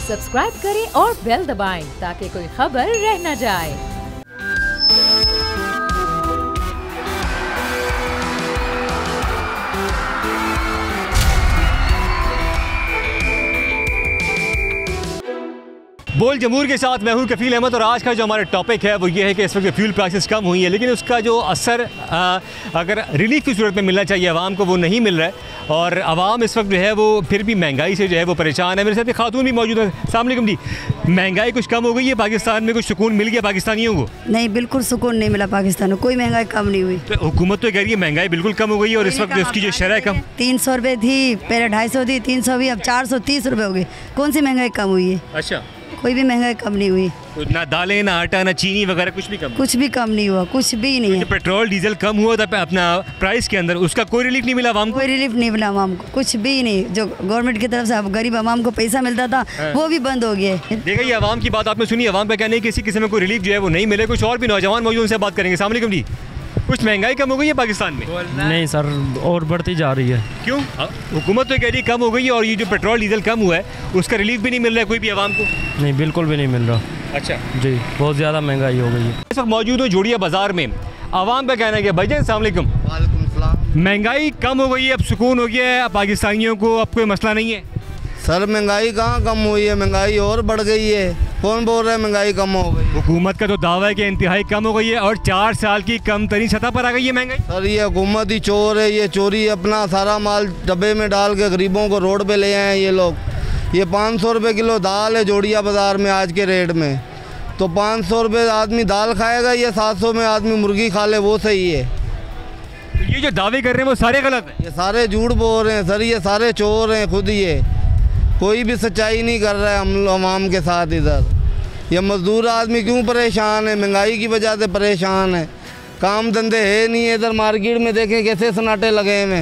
Subscribe करें और bell दबाएं ताकि कोई खबर रह न जाए। बोल जमूर के साथ मैं हूं कफील अहमद और आज का जो हमारा टॉपिक है वो ये है कि इस वक्त फ्यूल प्राइसेस कम हुई है, लेकिन उसका जो असर अगर रिलीफ की सूरत में मिलना चाहिए आवाम को वो नहीं मिल रहा है और आवाम इस वक्त जो है वो फिर भी महंगाई से जो है वो परेशान है। मेरे साथ खातून भी मौजूद है। अस्सलाम वालेकुम जी, महंगाई कुछ कम हो गई है पाकिस्तान में? कुछ सुकून मिल गया पाकिस्तानियों को? नहीं, बिल्कुल सुकून नहीं मिला पाकिस्तान में, कोई महंगाई कम नहीं हुई। तो हुकूमत तो कह रही है महंगाई बिल्कुल कम हो गई है और इस वक्त उसकी जो शरह कम 300 रुपये थी, पहले 250 थी, 300 भी, अब 430 रुपये हो गई। कौन सी महंगाई कम हुई है? अच्छा, कोई भी महंगाई कम नहीं हुई। तो ना दालें ना आटा ना चीनी वगैरह कुछ भी कम? कुछ भी कम नहीं हुआ, कुछ भी नहीं है। पेट्रोल डीजल कम हुआ था अपना प्राइस के अंदर, उसका कोई रिलीफ नहीं मिला आवाम को? कोई रिलीफ नहीं मिला आवाम को, कुछ भी नहीं। जो गवर्नमेंट की तरफ से अब गरीब आवाम को पैसा मिलता था वो भी बंद हो गया है। देखा ये आवाम की बात आपने सुनी, आवाम का कहना है किसी किस्म में कोई रिलीफ जो है वो नहीं मिले। कुछ और भी नौजवान मौजूद उनसे बात करेंगे। अस्सलाम वालेकुम जी, कुछ महंगाई कम हो गई है पाकिस्तान में? नहीं सर, और बढ़ती जा रही है। क्यों? हुकूमत तो कह रही है कम हो गई है और ये जो पेट्रोल डीजल कम हुआ है उसका रिलीफ भी नहीं मिल रहा है कोई भी आवाम को? नहीं, बिल्कुल भी नहीं मिल रहा। अच्छा जी, बहुत ज़्यादा महंगाई हो गई है। इस वक्त मौजूद हो जोड़िया बाजार में। आवाम का कहना है कि भाईजान अस्सलाम वालेकुम, महंगाई कम हो गई है, अब सुकून हो गया है पाकिस्तानियों को, अब कोई मसला नहीं है? सर महंगाई कहाँ कम हुई है, महंगाई और बढ़ गई है। कौन बोल रहा है महंगाई कम हो गई? हुकूमत का तो दावा है कि इंतहाई कम हो गई है और 4 साल की कम तरीन सतह पर आ गई है महंगाई। सर ये हुकूमत ही चोर है, ये चोरी अपना सारा माल डब्बे में डाल के गरीबों को रोड पे ले आए हैं ये लोग। ये 500 रुपये किलो दाल है जोड़िया बाज़ार में आज के रेट में, तो 500 रुपये आदमी दाल खाएगा, ये 700 में आदमी मुर्गी खा ले वो सही है। तो ये जो दावे कर रहे हैं वो सारे गलत हैं? ये सारे झूठ बोल रहे हैं सर, ये सारे चोर हैं खुद। ये कोई भी सच्चाई नहीं कर रहा है हम आवाम के साथ। इधर ये मजदूर आदमी क्यों परेशान है? महंगाई की वजह से परेशान है। काम धंधे है नहीं है इधर, मार्केट में देखें कैसे सन्नाटे लगे हुए।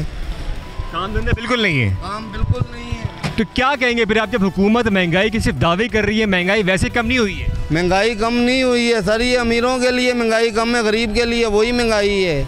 काम धंधे बिल्कुल नहीं है? काम बिल्कुल नहीं है। तो क्या कहेंगे फिर आप, जब हुकूमत महंगाई की सिर्फ दावे कर रही है, महंगाई वैसे कम नहीं हुई है? महंगाई कम नहीं हुई है सर, ये अमीरों के लिए महंगाई कम है, गरीब के लिए वही महंगाई है।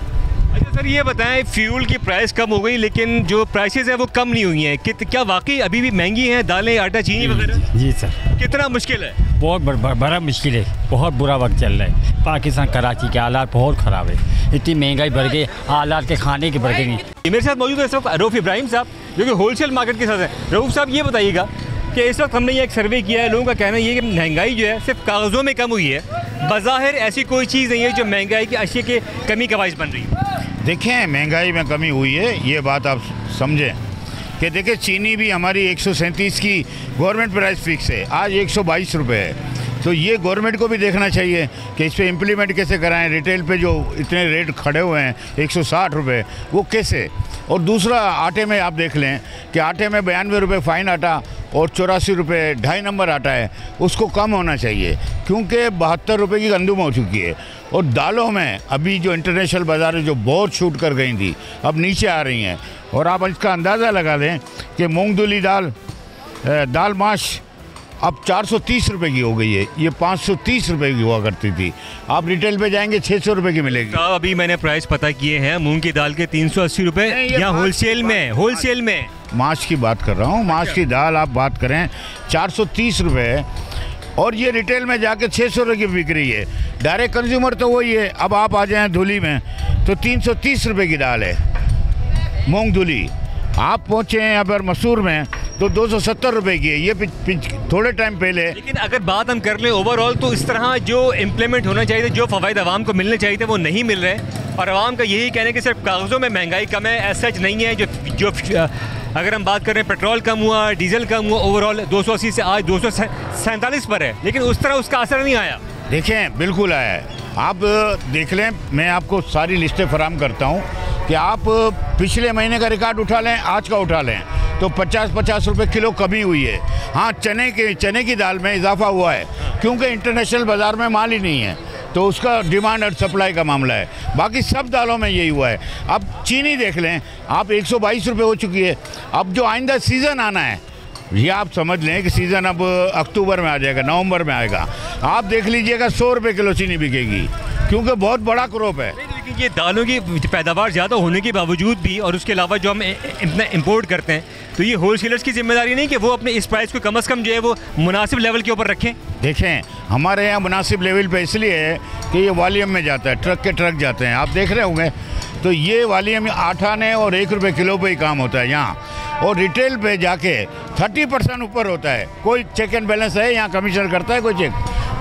अच्छा सर ये बताएं, फ्यूल की प्राइस कम हो गई लेकिन जो प्राइसेस है वो कम नहीं हुई हैं, क्या वाकई अभी भी महंगी हैं दालें आटा चीनी वगैरह? जी सर। कितना मुश्किल है? बहुत बड़ा मुश्किल है, बहुत बुरा वक्त चल रहा है। पाकिस्तान कराची के हालात बहुत ख़राब है, इतनी महंगाई बढ़ गई, हालात के खाने के बढ़ गए। मेरे साथ मौजूद है इस वक्त रऊफ़ इब्राहिम साहब जो कि होलसेल मार्केट के साथ है। रऊफ़ साहब ये बताइएगा कि इस वक्त हमने ये एक सर्वे किया है, लोगों का कहना ये है कि महंगाई जो है सिर्फ कागज़ों में कम हुई है, बज़ाहिर ऐसी कोई चीज़ नहीं है जो महंगाई की अशिया के कमी का बाइस बन रही है। देखें महंगाई में कमी हुई है, ये बात आप समझें कि देखें चीनी भी हमारी 137 की गवर्नमेंट प्राइस फिक्स है, आज 122 रुपये है। तो ये गवर्नमेंट को भी देखना चाहिए कि इस पर इम्प्लीमेंट कैसे कराएं। रिटेल पे जो इतने रेट खड़े हुए हैं 160 रुपये, वो कैसे? और दूसरा आटे में आप देख लें कि आटे में 92 रुपये फाइन आटा और 84 रुपये 2.5 नंबर आटा है, उसको कम होना चाहिए क्योंकि 72 रुपये की गंदुम हो चुकी है। और दालों में अभी जो इंटरनेशनल बाज़ार है जो बहुत छूट कर गई थी अब नीचे आ रही हैं। और आप इसका अंदाज़ा लगा दें कि मूंगदुली दाल माश अब 430 रुपये की हो गई है, ये 530 रुपये की हुआ करती थी। आप रिटेल पे जाएंगे 600 रुपये की मिलेगी। तो अभी मैंने प्राइस पता किए हैं, मूंग की दाल के 380 रुपये यहाँ होलसेल में माश की बात कर रहा हूँ। माश की दाल आप बात करें 430 रुपये और ये रिटेल में जाके 600 रुपये की बिक रही है। डायरेक्ट कंज्यूमर तो वही है। अब आप आ जाएँ धुली में तो 330 रुपये की दाल है मूंग धुली। आप पहुँचे हैं अगर मसूर में तो 270 रुपये की है, ये थोड़े टाइम पहले। लेकिन अगर बात हम कर लें ओवरऑल तो इस तरह जो इम्प्लीमेंट होना चाहिए था, जो फ़वाद आवाम को मिलने चाहिए थे वो नहीं मिल रहे और आवाम का यही कहना है कि सिर्फ कागज़ों में महंगाई कम है, ऐसा सच नहीं है। जो अगर हम बात करें पेट्रोल कम हुआ, डीजल कम हुआ, ओवरऑल 280 से आज 247 पर है, लेकिन उस तरह उसका असर नहीं आया। देखें बिल्कुल आया है। आप देख लें, मैं आपको सारी लिस्टें फराहम करता हूँ कि आप पिछले महीने का रिकॉर्ड उठा लें, आज का उठा लें तो 50 रुपये किलो कमी हुई है। हाँ, चने की दाल में इजाफा हुआ है क्योंकि इंटरनेशनल बाज़ार में माल ही नहीं है, तो उसका डिमांड और सप्लाई का मामला है। बाकी सब दालों में यही हुआ है। अब चीनी देख लें आप 122 रुपये हो चुकी है। अब जो आइंदा सीज़न आना है ये आप समझ लें कि सीज़न अब अक्टूबर में आ जाएगा, नवंबर में आएगा। आप देख लीजिएगा 100 रुपये किलो चीनी बिकेगी क्योंकि बहुत बड़ा क्रॉप है। लेकिन ये दालों की पैदावार ज़्यादा होने के बावजूद भी और उसके अलावा जो हम इतना इम्पोर्ट करते हैं तो ये होलसेलर्स की जिम्मेदारी नहीं कि वो अपने इस प्राइस को कम से कम जो है वो मुनासिब लेवल के ऊपर रखें? देखें, हमारे यहाँ मुनासिब लेवल पे इसलिए है कि ये वॉल्यूम में जाता है, ट्रक के ट्रक जाते हैं, आप देख रहे होंगे। तो ये वॉल्यूम 8 आने और 1 रुपये किलो पे ही काम होता है यहाँ, और रिटेल पे जाके 30% ऊपर होता है। कोई चेक एंड बैलेंस है यहाँ? कमिश्नर करता है कोई चेक?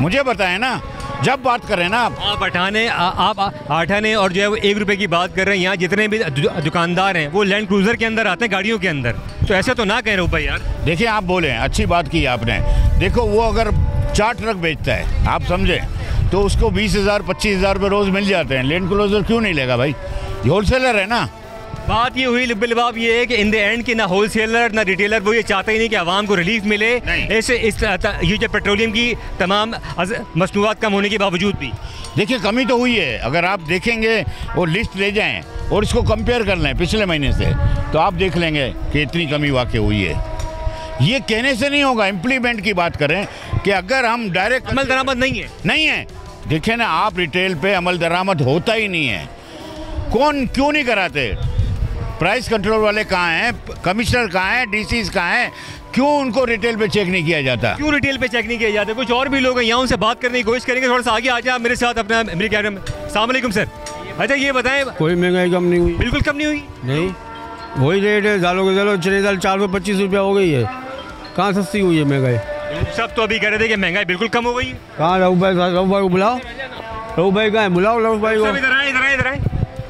मुझे बताएं ना, जब बात करें ना आप आठाने और जो है वो 1 रुपये की बात कर रहे हैं। यहाँ जितने भी दुकानदार हैं वो लैंड क्रूज़र के अंदर आते हैं, गाड़ियों के अंदर। तो ऐसा तो ना कह रहे हो भाई यार। देखिए, आप बोले, अच्छी बात की आपने। देखो, वो अगर 4 ट्रक बेचता है, आप समझे, तो उसको 20,000 25,000 रुपये रोज़ मिल जाते हैं। लैंड क्रूज़र क्यों नहीं लेगा भाई? ये होलसेलर है ना। बात ये हुई लिबाब ये है कि इन द एंड कि ना होलसेलर ना रिटेलर वो ये चाहता ही नहीं कि आवाम को रिलीफ मिले ये जो पेट्रोलियम की तमाम मसनूआत कम होने के बावजूद भी। देखिए, कमी तो हुई है। अगर आप देखेंगे, वो लिस्ट ले जाएं और इसको कंपेयर कर लें पिछले महीने से, तो आप देख लेंगे कि इतनी कमी वाकई हुई है। ये कहने से नहीं होगा, इम्प्लीमेंट की बात करें कि अगर हम डायरेक्ट अमल दरामद नहीं है। देखिए ना, आप रिटेल पे अमल दरामद होता ही नहीं है। कौन क्यों नहीं कराते? प्राइस कंट्रोल वाले कहाँ हैं? कमिश्नर कहाँ हैं? डीसीज कहाँ हैं? क्यों उनको रिटेल पे चेक नहीं किया जाता? क्यों रिटेल पे चेक नहीं किया जाता? कुछ और भी लोग हैं यहाँ, उनसे बात करने की कोशिश करेंगे। थोड़ा सा आगे आ जाए मेरे साथ अपना मेरे कैमरे में। अस्सलाम वालेकुम सर। अच्छा, ये बताएं, कोई महंगाई कम नहीं हुई? बिल्कुल कम नहीं हुई। नहीं, वही रेट है। दालों के दालों चने दाल 425 रुपया हो गई है। कहाँ सस्ती हुई है महंगाई? सब तो अभी कह रहे थे कि महंगाई बिल्कुल कम हो गई है। कहाँ रऊफ भाई को बुलाओ। रऊफ भाई कहाँ है? बुलाओ रऊफ भाई को। इधर आए।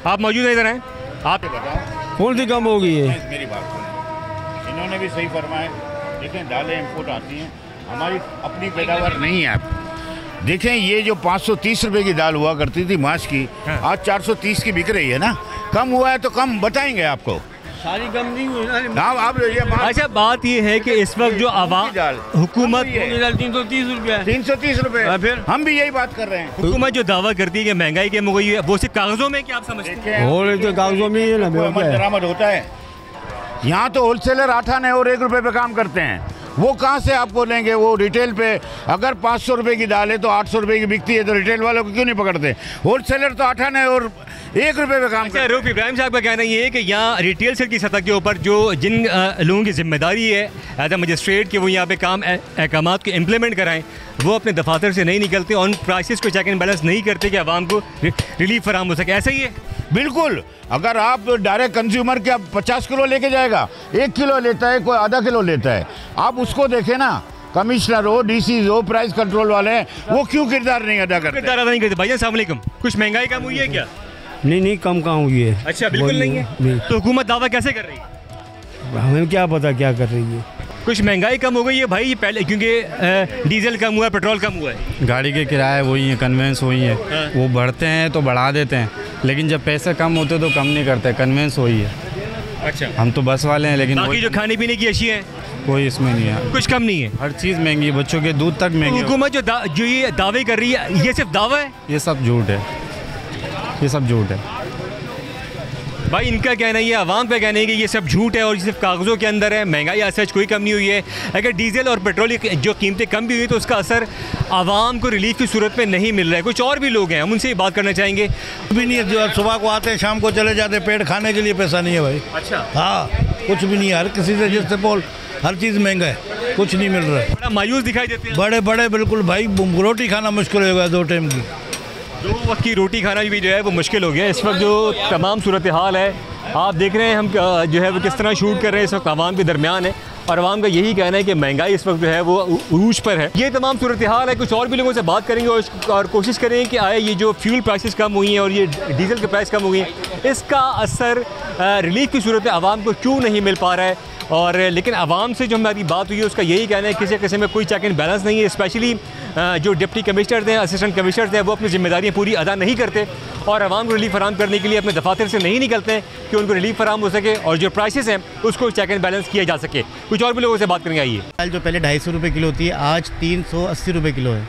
आप मौजूद हैं, इधर आए। आप बताओ कौन सी कम हो गई है? मेरी बात सुनिए, इन्होंने भी सही फरमाया। देखें, दालें इंपोर्ट आती हैं, हमारी अपनी पैदावार नहीं है। आप देखें, ये जो 530 रुपए की दाल हुआ करती थी मार्च की, आज 430 की बिक रही है ना। कम हुआ है तो कम बताएंगे आपको। सारी कम नहीं हुई ना। आप ये अच्छा, बात ये है कि इस वक्त जो आवाम हुकूमत 330 रुपया 330 रुपए, फिर हम भी यही बात कर रहे हैं। हुकूमत जो दावा करती है कि महंगाई कम हो गई है, वो सिर्फ कागजों में क्या आप समझते हैं? और तो कागजों में ही है ना। अमल दरामद होता है यहाँ तो होलसेलर 8 आने और 1 रुपये पे काम करते हैं। वो कहाँ से आपको लेंगे? वो रिटेल पे अगर 500 रुपये की दाल है तो 800 रुपये की बिकती है, तो रिटेल वालों को क्यों नहीं पकड़ते? होलसेलर तो 8 आने और 1 रुपये पे काम करते हैं। रूफ इब्राहिम साहब का कहना ये है कि यहाँ रिटेल सेल की सतह के ऊपर जो जिन लोगों की जिम्मेदारी है एज ए मजिस्ट्रेट कि वो यहाँ पे काम अहकामात को इम्प्लीमेंट कराएं, वो अपने दफातर से नहीं निकलते और उन प्राइसेस को चेक एंड बैलेंस नहीं करते कि आवाम को रिलीफ फराहम हो सके। ऐसा ही है बिल्कुल। अगर आप डायरेक्ट कंज्यूमर के 50 किलो लेके जाएगा, 1 किलो लेता है, कोई आधा किलो लेता है, आप उसको देखें ना। कमिश्नर हो, डीसी हो, प्राइस कंट्रोल वाले हैं, वो क्यों किरदार नहीं अदा करते? भाई अस्सलाम वालेकुम। कुछ महंगाई कम हुई है क्या? नहीं, कम कहाँ हुई है। अच्छा, बिल्कुल नहीं है। तो हुकूमत दावा कैसे कर रही है? हमें क्या पता क्या कर रही है। कुछ महंगाई कम हो गई है भाई, ये पहले क्योंकि डीजल कम हुआ है, पेट्रोल कम हुआ है, गाड़ी के किराए वही हैं, कन्वेंस वही है। वो बढ़ते हैं तो बढ़ा देते हैं, लेकिन जब पैसे कम होते तो कम नहीं करते, कन्वेंस वही है। अच्छा, हम तो बस वाले हैं, लेकिन बाकी जो खाने पीने की अशिया है कोई इसमें नहीं है, कुछ कम नहीं है। हर चीज़ महंगी है, बच्चों के दूध तक महंगी। हुकूमत जो ये दावे कर रही है, ये सिर्फ दावा है? ये सब झूठ है, ये सब झूठ है भाई। इनका कहना है, आवाम का कहना है कि ये सब झूठ है और ये सिर्फ कागज़ों के अंदर है। महंगाई आज सच कोई कम नहीं हुई है। अगर डीजल और पेट्रोल जो कीमतें कम भी हुई तो उसका असर आवाम को रिलीफ की सूरत में नहीं मिल रहा है। कुछ और भी लोग हैं, हम उनसे बात करना चाहेंगे। भी नहीं है, जो सुबह को आते हैं शाम को चले जाते, पेट खाने के लिए पैसा नहीं है भाई। अच्छा, हाँ, कुछ भी नहीं है। हर किसी से जिससे बोल, हर चीज़ महंगा है, कुछ नहीं मिल रहा है। बड़ा मायूस दिखाई देते हैं। बड़े बिल्कुल भाई, रोटी खाना मुश्किल हो गया 2 टाइम की। 2 वक्त की रोटी खाना भी जो है वो मुश्किल हो गया। इस वक्त जो तमाम सूरत हाल है आप देख रहे हैं, हम जो है वो किस तरह शूट कर रहे हैं, इस वक्त आवाम के दरमियान है और आवाम का यही कहना है कि महंगाई इस वक्त जो है वो उरूज पर है। ये तमाम सूरत हाल है। कुछ और भी लोगों से बात करेंगे और कोशिश करेंगे कि आए ये जो फ्यूल प्राइसेस कम हुई हैं और ये डीजल के प्राइस कम हुई हैं, इसका असर रिलीफ की सूरत में आवाम को क्यों नहीं मिल पा रहा है। और लेकिन आवाम से जो हमारी बात हुई है उसका यही कहना है किसी किस्म में कोई चेक एंड बैलेंस नहीं है। स्पेशली जो डिप्टी कमिश्नर हैं, असिस्टेंट कमिश्नर हैं, वो अपनी जिम्मेदारियाँ पूरी अदा नहीं करते और आवाम को रिलीफ फराहम करने के लिए अपने दफातर से नहीं निकलते हैं कि उनको रिलीफ फराहम हो सके और जो प्राइसेस हैं उसको चेक एंड बैलेंस किया जा सके। कुछ और भी लोगों से बात करेंगे। आइए। दाल जो पहले 250 रुपये किलो थी, आज 380 रुपये किलो है।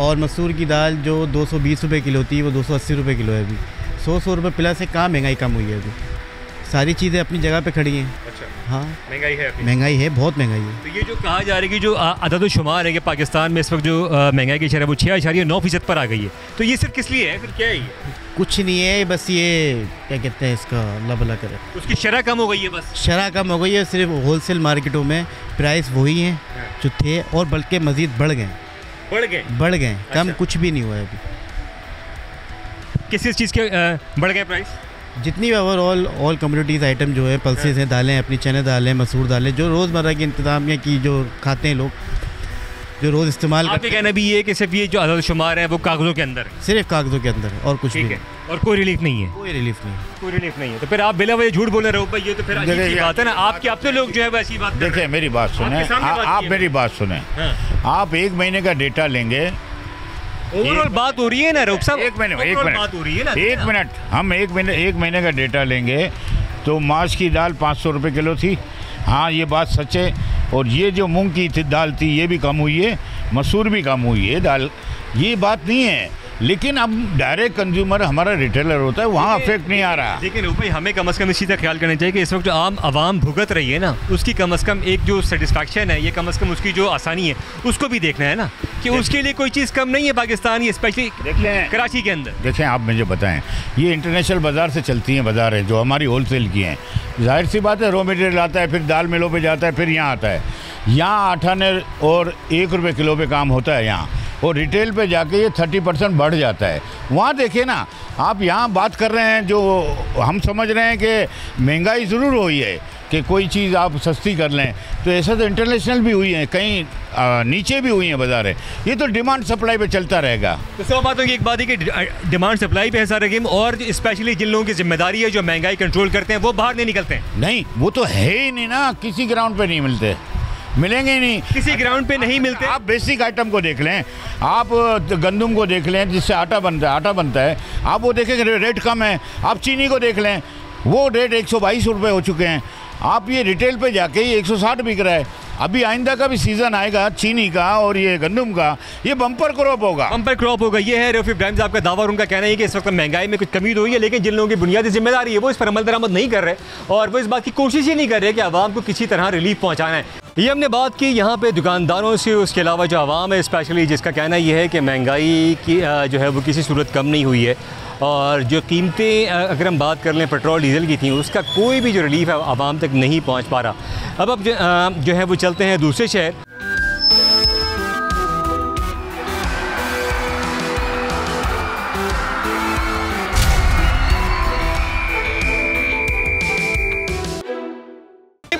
और मसूर की दाल जो 220 रुपये किलो थी, वो 280 रुपये किलो है। अभी 100 रुपये प्लस है। कहाँ महंगाई कम हुई है? अभी सारी चीज़ें अपनी जगह पे खड़ी हैं। हाँ महंगाई है अभी। महंगाई है, बहुत महंगाई है। तो ये जो कहा जा रहा है कि जो अदद-ओ-शुमार है कि पाकिस्तान में इस वक्त जो महंगाई की शरह वो 6.9% पर आ गई है, तो ये सिर्फ किस लिए है, फिर क्या है ये? कुछ नहीं है, बस ये क्या कहते हैं इसका, अल्लाह भला करे, उसकी शरह कम हो गई है, बस शरह कम हो गई है। सिर्फ होलसेल मार्केटों में प्राइस वही हैं जो थे, और बल्कि मज़ीद बढ़ गए, कम कुछ भी नहीं हुआ है अभी। किस चीज़ के बढ़ गए प्राइस? जितनी भी ओवरऑल ऑल कम्युनिटीज़ आइटम जो है, पल्सेस हैं, दालें, अपनी चने दालें, मसूर दालें, जो रोज़मर्रा की इंतज़ामिया की जो खाते हैं लोग, जो रोज़ इस्तेमाल करते हैं। कहना भी ये कि सिर्फ ये जो अदद-ओ-शुमार है वो कागज़ों के अंदर, सिर्फ कागज़ों के अंदर, और कुछ भी नहीं, और कोई रिलीफ नहीं है। कोई रिलीफ नहीं है। तो फिर आप बिला वजह झूठ बोल रहे हो भाई, ये तो फिर अजीब सी बात है ना। आपके अपने लोग जो है वो ऐसी बात। देखिए मेरी बात सुने, आप मेरी बात सुने, आप 1 महीने का डेटा लेंगे, ओवरऑल बात हो रही है ना रूप साहब, एक मिनट बात हो रही है ना, एक मिनट, हम एक महीने का डेटा लेंगे तो माश की दाल 500 रुपये किलो थी। हाँ, ये बात सच है। और ये जो मूंग की दाल थी ये भी कम हुई है, मसूर भी कम हुई है दाल, ये बात नहीं है। लेकिन अब डायरेक्ट कंज्यूमर हमारा रिटेलर होता है, वहाँ अफेक्ट नहीं आ रहा। लेकिन भाई हमें कम से कम इसी का ख्याल करना चाहिए कि इस वक्त जो आवाम भुगत रही है ना, उसकी कम से कम एक जो सेटिस्फैक्शन है, ये कम से कम उसकी जो आसानी है उसको भी देखना है ना, कि उसके लिए कोई चीज़ कम नहीं है पाकिस्तान, ये स्पेशली देख लें कराची के अंदर। देखें, आप मुझे बताएं, ये इंटरनेशनल बाज़ार से चलती हैं बाज़ारें जो हमारी होलसेल की हैं, जाहिर सी बात है रॉ मटेरियल आता है, फिर दाल मिलों पे जाता है, फिर यहाँ आता है। यहाँ 8 आने और 1 रुपये किलो पे काम होता है यहाँ, और रिटेल पे जाके ये 30% बढ़ जाता है। वहाँ देखिए ना, आप यहाँ बात कर रहे हैं, जो हम समझ रहे हैं कि महंगाई ज़रूर हुई है कि कोई चीज़ आप सस्ती कर लें, तो ऐसा तो इंटरनेशनल भी हुई है, कहीं नीचे भी हुई हैं बाज़ारें। ये तो डिमांड सप्लाई पे चलता रहेगा। तो सब बातों की एक बात है कि डिमांड सप्लाई पे है सारा गेम, और स्पेशली जिन लोगों की जिम्मेदारी है जो महंगाई कंट्रोल करते हैं वो बाहर नहीं निकलते हैं। नहीं, वो तो है ही नहीं ना, किसी ग्राउंड पे नहीं मिलते, मिलेंगे ही नहीं, किसी ग्राउंड पे नहीं मिलते। आप बेसिक आइटम को देख लें, आप गंदम को देख लें जिससे आटा बनता है, आप वो देखेंगे रेट कम है। आप चीनी को देख लें, वो रेट 122 रुपये हो चुके हैं। आप ये रिटेल पे जाके ये 160 बिक रहा है। अभी आइंदा का भी सीज़न आएगा चीनी का और ये गंदम का, ये बम्पर क्रॉप होगा। ये है रफ़ी इब्राहिम साहब का दावा, और उनका कहना है कि इस वक्त महंगाई में कुछ कमी तो हुई है, लेकिन जिन लोगों की बुनियादी जिम्मेदारी है वो इस पर अमल दरामद नहीं कर रहे, और वो इस बात की कोशिश ही नहीं कर रहे कि आवाम को किसी तरह रिलीफ पहुँचाना है। ये हमने बात की यहाँ पे दुकानदारों से, उसके अलावा जो आवाम है स्पेशली, जिसका कहना ये है कि महंगाई की जो है वो किसी सूरत कम नहीं हुई है, और जो कीमतें अगर हम बात कर लें पेट्रोल डीज़ल की थी, उसका कोई भी जो रिलीफ है आवाम तक नहीं पहुँच पा रहा। अब जो है वो चलते हैं दूसरे शहर।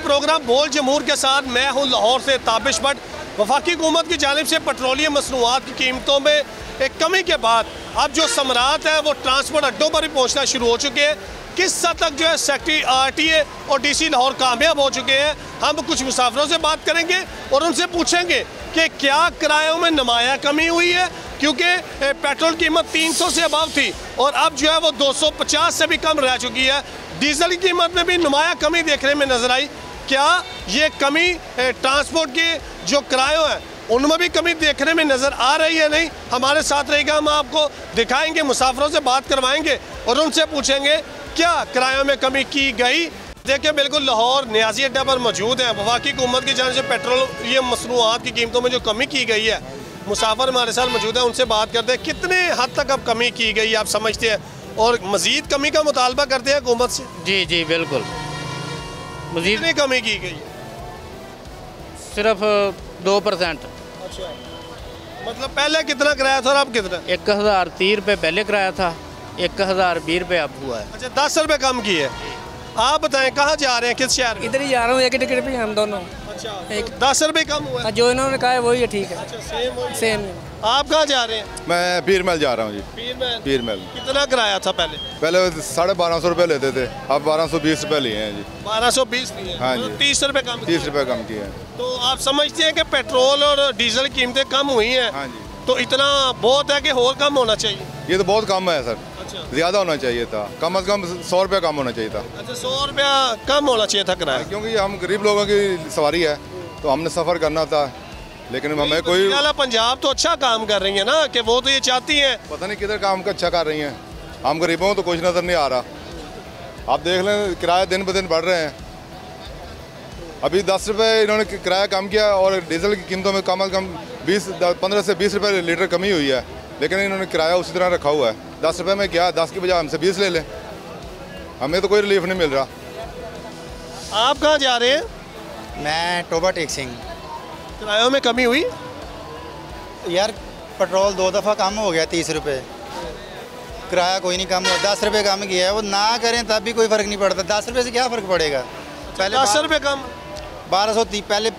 प्रोग्राम बोल जमहूर के साथ मैं हूं लाहौर से ताबिश भट्ट। वफाकी हुकूमत की जानिब से पेट्रोलियम मसनूआत की कीमतों में एक कमी के बाद अब जो समरात है वो ट्रांसपोर्ट अड्डों पर भी पहुंचना शुरू हो चुके हैं। किस हद तक जो है सेक्रेटरी RTA और DC लाहौर कामयाब हो चुके हैं, हम कुछ मुसाफिरों से बात करेंगे और उनसे पूछेंगे कि क्या किरायों में नुमाया कमी हुई है, क्योंकि पेट्रोल कीमत 300 से अबव थी और अब जो है वो 250 से भी कम रह चुकी है। डीजल की कीमत में भी नुमाया कमी देखने में नजर आई। क्या ये कमी ट्रांसपोर्ट के जो किरायों हैं उनमें भी कमी देखने में नज़र आ रही है? नहीं, हमारे साथ रहेगा, हम आपको दिखाएंगे, मुसाफिरों से बात करवाएंगे और उनसे पूछेंगे क्या किरायों में कमी की गई। देखिए, बिल्कुल लाहौर नियाजी अड्डा पर मौजूद है। वफाकी हुकूमत की जानिब से पेट्रोलियम मसनूआत की कीमतों में जो कमी की गई है, मुसाफिर हमारे साथ मौजूद है, उनसे बात करते हैं कितने हद तक अब कमी की गई आप समझते हैं, और मज़ीद कमी का मुतालबा करते हैं हुकूमत से? जी बिल्कुल, मज़ीद कितनी कमी की गई? सिर्फ 2%। अच्छा, मतलब पहले कितना किराया था और अब कितना? 1030 रुपये पहले किराया था, 1020 रुपये अब हुआ है। अच्छा, 10 रुपये कम की है। आप बताएं कहाँ जा रहे हैं, किस शहर? इधर ही जा रहा हूँ, एक टिकट पे हम दोनों। अच्छा, 10 रुपये कम हुआ है। जो इन्होंने कहा है वही है, ठीक है। अच्छा, सेम। आप कहाँ जा रहे हैं? मैं पीर महल जा रहा हूँ जी। पीर महल। कितना किराया था पहले? 1250 रुपये लेते थे, अब 1220 रुपये लिए हैं जी। 1220 लिए? हाँ जी, 30 रुपये कम। 30 रुपये कम किए हैं। तो आप समझते हैं कि पेट्रोल और डीजल की कीमतें कम हुई हैं? हाँ जी। तो इतना बहुत है कि और कम होना चाहिए? ये तो बहुत कम है सर। अच्छा, ज़्यादा होना चाहिए था, कम से कम 100 रुपये कम होना चाहिए था। अच्छा, 100 रुपया कम होना चाहिए था किराया? क्योंकि हम गरीब लोगों की सवारी है तो हमने सफ़र करना था, लेकिन हमें कोई पंजाब तो अच्छा काम कर रही है ना, कि वो तो ये चाहती हैं। पता नहीं किधर काम का अच्छा कर रही हैं, हम गरीबों को तो कुछ नज़र नहीं आ रहा। आप देख लें, किराए दिन ब दिन बढ़ रहे हैं, अभी 10 रुपये इन्होंने किराया कम किया और डीजल की कीमतों में कम से कम 15 से 20 रुपये लीटर कमी हुई है, लेकिन इन्होंने किराया उसी तरह रखा हुआ है। 10 रुपये में क्या, 10 की बजाय हमसे 20 ले लें, हमें तो कोई रिलीफ नहीं मिल रहा। आप कहाँ जा रहे हैं? मैं टोबा टेक सिंह। किरायों में कमी हुई? यार पेट्रोल 2 दफ़ा कम हो गया 30 रुपये, किराया कोई नहीं कम हुआ, 10 रुपये कम किया है। वो ना करें तब भी कोई फ़र्क नहीं पड़ता। 10 रुपये से क्या फ़र्क पड़ेगा? पहले 10 रुपये कम, 1230, पहले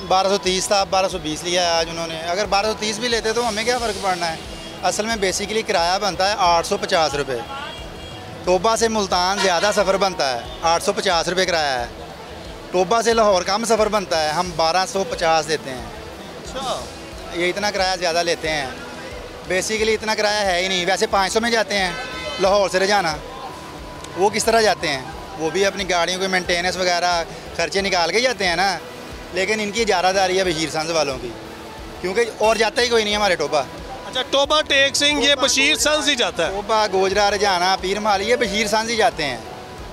1230 था, अब 1220 लिया है आज उन्होंने। अगर 1230 भी लेते तो हमें क्या फ़र्क पड़ना है? असल में बेसिकली किराया बनता है 850 रुपये। टोबा से मुल्तान ज़्यादा सफ़र बनता है, 850 रुपये किराया है। टोबा से लाहौर कम सफ़र बनता है, हम 1250 देते हैं। अच्छा, ये इतना किराया ज़्यादा लेते हैं। बेसिकली इतना किराया है ही नहीं। वैसे 500 में जाते हैं लाहौर से रजाना, वो किस तरह जाते हैं? वो भी अपनी गाड़ियों के मेंटेनेंस वगैरह खर्चे निकाल के जाते हैं ना। लेकिन इनकी इजारादारी है बशीर संस वालों की, क्योंकि और जाता ही कोई नहीं हमारे टोबा। अच्छा, टोबा टेक सिंह ये बशीर संस ही जाता है? टोबा, गोजरा, रजाना, पीर माली ये बशीर संस ही जाते हैं।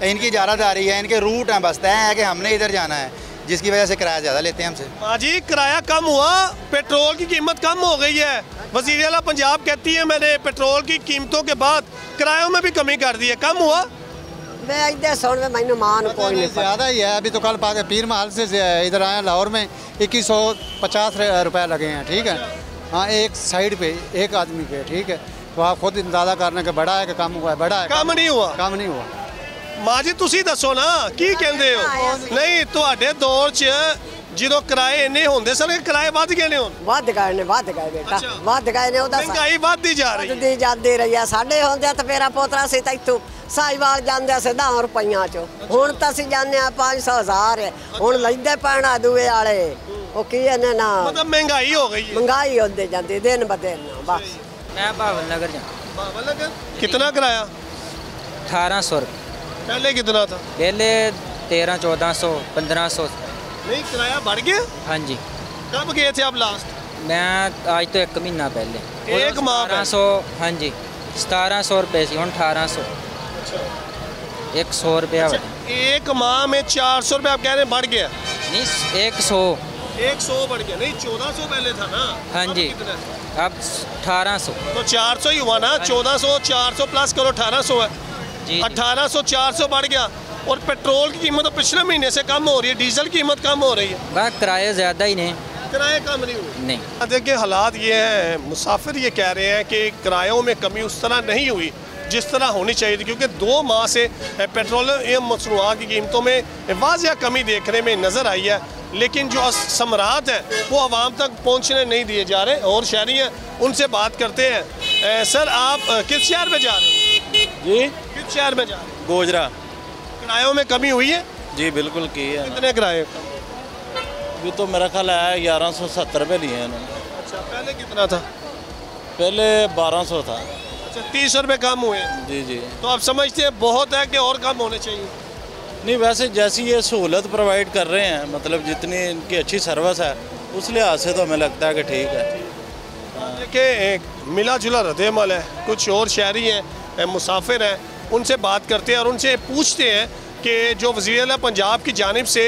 इनकी इजारादारी है, इनके रूट हैं, बस तय है कि हमने इधर जाना है, जिसकी वजह से किराया ज़्यादा लेते हैं हमसे। हाँ जी, किराया कम हुआ, पेट्रोल की कीमत कम हो गई है। वज़ीर आला पंजाब कहती है मैंने पेट्रोल की कीमतों के बाद किरायों में भी कमी कर दी है, कम हुआ? मैं इधर सुन में मैंने मान कोई नहीं, ज़्यादा ही है। अभी तो कल पाके पीर महल से इधर आए लाहौर में 2150 रुपये लगे हैं, ठीक है। हाँ, एक साइड पे एक आदमी के, ठीक है। तो आप खुद अंदाजा करने के बड़ा है कि कम हुआ है? बड़ा है, कम नहीं हुआ। कम नहीं हुआ। माँ जी तुसी दसो ना की कहंदे हो? नहीं, तुहाडे दौर च ਜਦੋਂ ਕਿਰਾਏ ਇੰਨੇ ਹੁੰਦੇ ਸਨ, ਕਿਰਾਏ ਵੱਧ ਗਏ ਨੇ ਹੁਣ? ਵੱਧ ਗਏ ਨੇ ਬੇਟਾ, ਵੱਧ ਗਏ ਨੇ। ਉਹਦਾ ਮਹਿੰਗਾਈ ਵੱਧਦੀ ਜਾ ਰਹੀ ਹੈ। ਵੱਧਦੀ ਜਾਂਦੀ ਰਹੀ ਆ। ਸਾਡੇ ਹੁੰਦੇ ਤਾਂ ਮੇਰਾ ਪੋਤਰਾ ਸੀ ਤਾਂ ਇੱਥੋਂ ਸਾਈਵਾਲ ਜਾਂਦੇ ਸੀ 10 ਰੁਪਈਆਂ ਚ, ਹੁਣ ਤਾਂ ਅਸੀਂ ਜਾਂਦੇ ਆ 500 1000। ਹੁਣ ਲੈਂਦੇ ਪੈਣਾ ਦੂਏ ਵਾਲੇ, ਉਹ ਕੀ ਇਹਨੇ ਨਾ ਮਤਲਬ ਮਹਿੰਗਾਈ ਹੋ ਗਈ ਹੈ। ਮਹਿੰਗਾਈ ਹੁੰਦੀ ਜਾਂਦੀ ਦਿਨ ਬ ਦਿਨ ਬਸ। मैं बावल नगर जा। बावल नगर कितना किराया? 1800 रुपये। पहले कितना था? पहले 1300, 1400, 1500। नहीं, किराया बढ़ गया? हाँ जी। कब गए थे आप लास्ट? मैं आज तो 1 महीना पहले। एक माह? 1700, हाँ जी, 1700 रुपये से, 1800। 100 रुपया। एक माह में 400 रुपये आप कह रहे हैं बढ़ गया? नहीं, 100 बढ़ गया। नहीं, 1400 पहले था ना? हाँ जी, अब 1800। तो 400 ही हुआ ना? 1400 400 प्लस करो 1800 है जी। 1800 400 बढ़ गया। और पेट्रोल की कीमत तो पिछले महीने से कम हो रही है, डीजल की कीमत कम हो रही है। बस किराए ज़्यादा ही नहीं, किराए कम नहीं हुए। नहीं। देखिए हालात ये हैं, मुसाफिर ये कह रहे हैं कि किरायों में कमी उस तरह नहीं हुई जिस तरह होनी चाहिए थी, क्योंकि 2 माह से पेट्रोलियम मसनूआत की कीमतों में वाज़िया कमी देखने में नज़र आई है, लेकिन जो समरात हैं वो आवाम तक पहुँचने नहीं दिए जा रहे। और शहरी हैं, उनसे बात करते हैं। सर, आप किस शहर में जा रहे हैं? जी, किस शहर में जा रहे हैं? गोजरा। किरायों में कमी हुई है? जी बिल्कुल की है। कितने किराए? अभी तो मेरा ख्याल है 1170 रुपये लिए हैं उन्होंने। अच्छा, पहले कितना था? पहले 1200 था। अच्छा, 30 रुपये कम हुए? जी जी। तो आप समझते हैं बहुत है कि और कम होने चाहिए? नहीं, वैसे जैसी ये सहूलत प्रोवाइड कर रहे हैं, मतलब जितनी इनकी अच्छी सर्विस है, उस लिहाज से तो हमें लगता है कि ठीक है। देखिए मिला जुला रद्द-ए-अमल है। कुछ और शहरी हैं, मुसाफिर हैं, उनसे बात करते हैं और उनसे पूछते हैं कि जो वज़ीर आला पंजाब की जानिब से